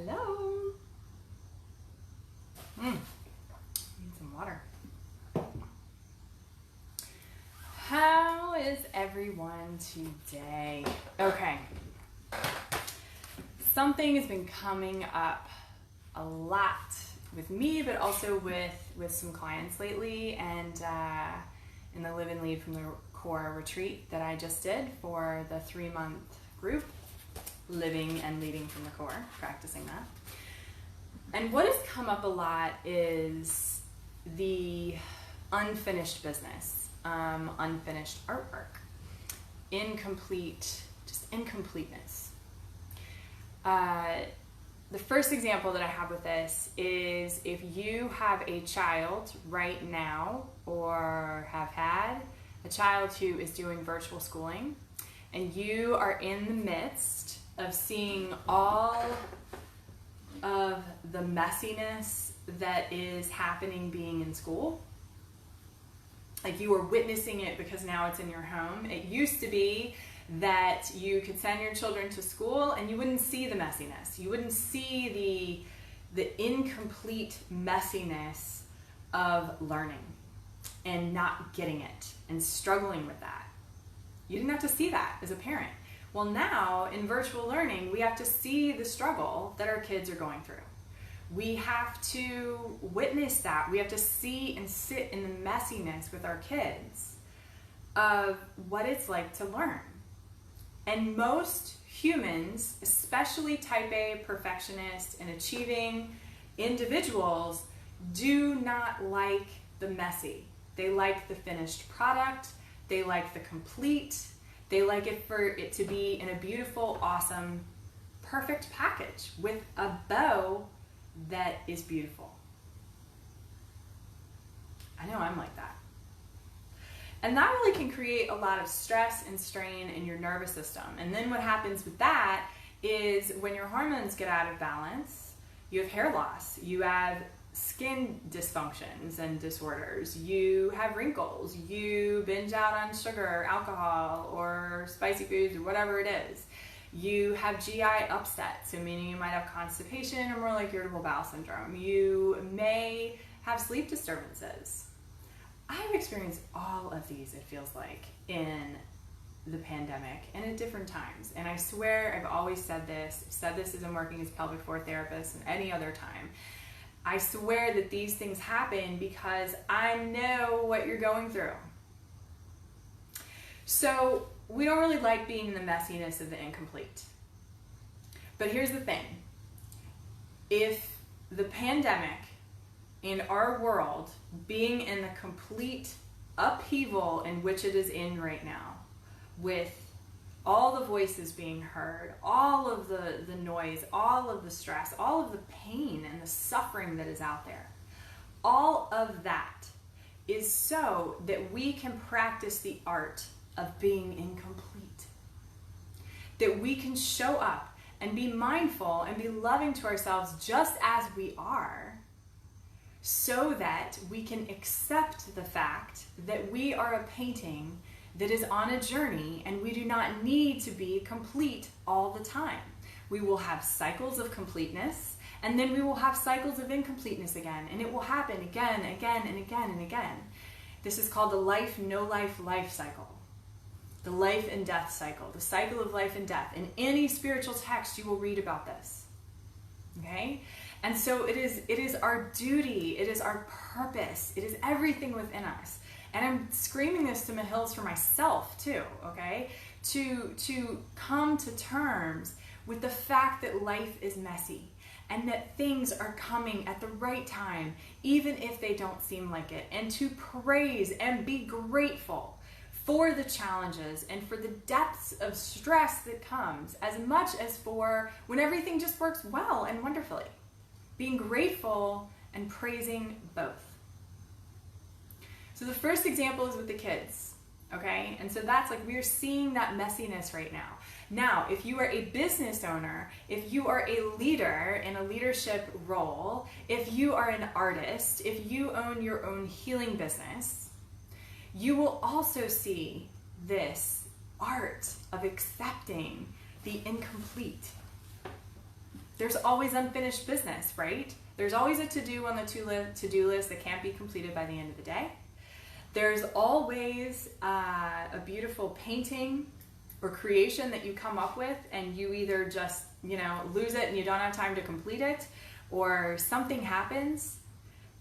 Hello. Need some water. How is everyone today? Okay. Something has been coming up a lot with me, but also with some clients lately, and in the Live and Lead from the Core retreat that I just did for the 3-month group, living and leading from the core, practicing that. And what has come up a lot is the unfinished business, unfinished artwork, incompleteness. The first example that I have with this is if you have a child right now or have had a child who is doing virtual schooling, and you are in the midst of seeing all of the messiness that is happening being in school. Like, you are witnessing it because now it's in your home. It used to be that you could send your children to school and you wouldn't see the messiness. You wouldn't see the incomplete messiness of learning and not getting it and struggling with that. You didn't have to see that as a parent. Well, now in virtual learning, we have to see the struggle that our kids are going through. We have to witness that. We have to see and sit in the messiness with our kids of what it's like to learn. And most humans, especially type A perfectionists and achieving individuals, do not like the messy. They like the finished product. They like the complete. They like it for it to be in a beautiful, awesome, perfect package with a bow that is beautiful. I know I'm like that. And that really can create a lot of stress and strain in your nervous system. And then what happens with that is when your hormones get out of balance, you have hair loss, you have skin dysfunctions and disorders, you have wrinkles, you binge out on sugar or alcohol or spicy foods or whatever it is. You have GI upset, so meaning you might have constipation or more like irritable bowel syndrome. You may have sleep disturbances. I've experienced all of these, it feels like, in the pandemic and at different times. And I swear I've always said this as I'm working as a pelvic floor therapist and any other time. I swear that these things happen because I know what you're going through. So we don't really like being in the messiness of the incomplete. But here's the thing. If the pandemic in our world being in the complete upheaval in which it is in right now, with all the voices being heard, all of the noise, all of the stress, all of the pain and the suffering that is out there, all of that is so that we can practice the art of being incomplete. That we can show up and be mindful and be loving to ourselves just as we are, so that we can accept the fact that we are a painting that is on a journey and we do not need to be complete all the time. We will have cycles of completeness, and then we will have cycles of incompleteness again, and it will happen again, again, and again, and again. This is called the life, no life, life cycle. The life and death cycle, the cycle of life and death. In any spiritual text, you will read about this. Okay? And so it is our duty, it is our purpose, it is everything within us. And I'm screaming this to the hills for myself too, okay? To come to terms with the fact that life is messy and that things are coming at the right time, even if they don't seem like it. And to praise and be grateful for the challenges and for the depths of stress that comes, as much as for when everything just works well and wonderfully. Being grateful and praising both. So the first example is with the kids, okay? And so that's like, we're seeing that messiness right now. Now, if you are a business owner, if you are a leader in a leadership role, if you are an artist, if you own your own healing business, you will also see this art of accepting the incomplete. There's always unfinished business, right? There's always a to-do on the to-do list that can't be completed by the end of the day. There's always a beautiful painting or creation that you come up with and you either just, lose it and you don't have time to complete it, or something happens.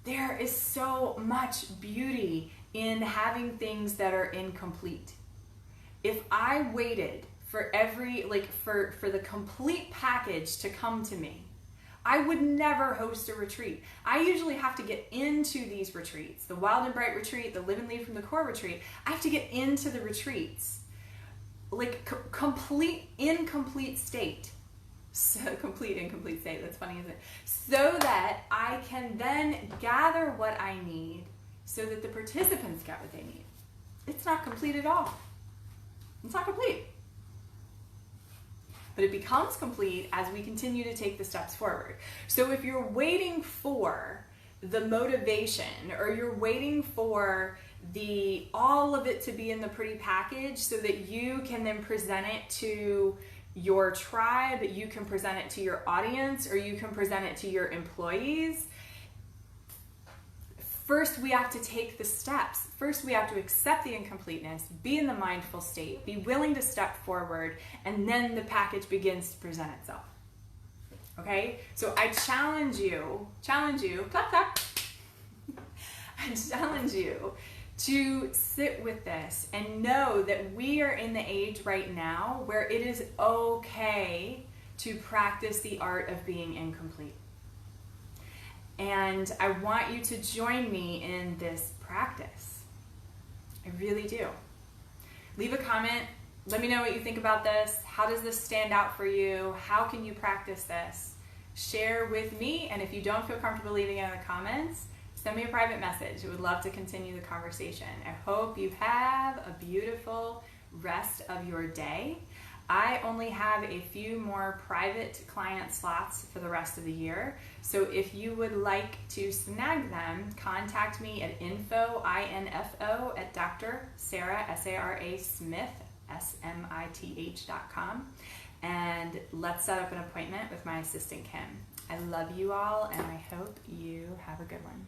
There is so much beauty in having things that are incomplete. If I waited for for the complete package to come to me, I would never host a retreat. I usually have to get into these retreats, the Wild and Bright retreat, the Live and Lead from the Core retreat. I have to get into the retreats, incomplete state. So incomplete state, that's funny, isn't it? So that I can then gather what I need so that the participants get what they need. It's not complete at all. It's not complete. But it becomes complete as we continue to take the steps forward. So if you're waiting for the motivation, or you're waiting for all of it to be in the pretty package so that you can then present it to your tribe, you can present it to your audience, or you can present it to your employees, first we have to take the steps. First we have to accept the incompleteness, be in the mindful state, be willing to step forward, and then the package begins to present itself. Okay? So I challenge you, clap, clap. I challenge you to sit with this and know that we are in the age right now where it is okay to practice the art of being incomplete. And I want you to join me in this practice. I really do. Leave a comment. Let me know what you think about this. How does this stand out for you? How can you practice this? Share with me, and if you don't feel comfortable leaving it in the comments, send me a private message. I would love to continue the conversation. I hope you have a beautiful rest of your day. I only have a few more private client slots for the rest of the year. So if you would like to snag them, contact me at info at Dr. Sara, S-A-R-A Smith, SMITH.com. And let's set up an appointment with my assistant, Kim. I love you all, and I hope you have a good one.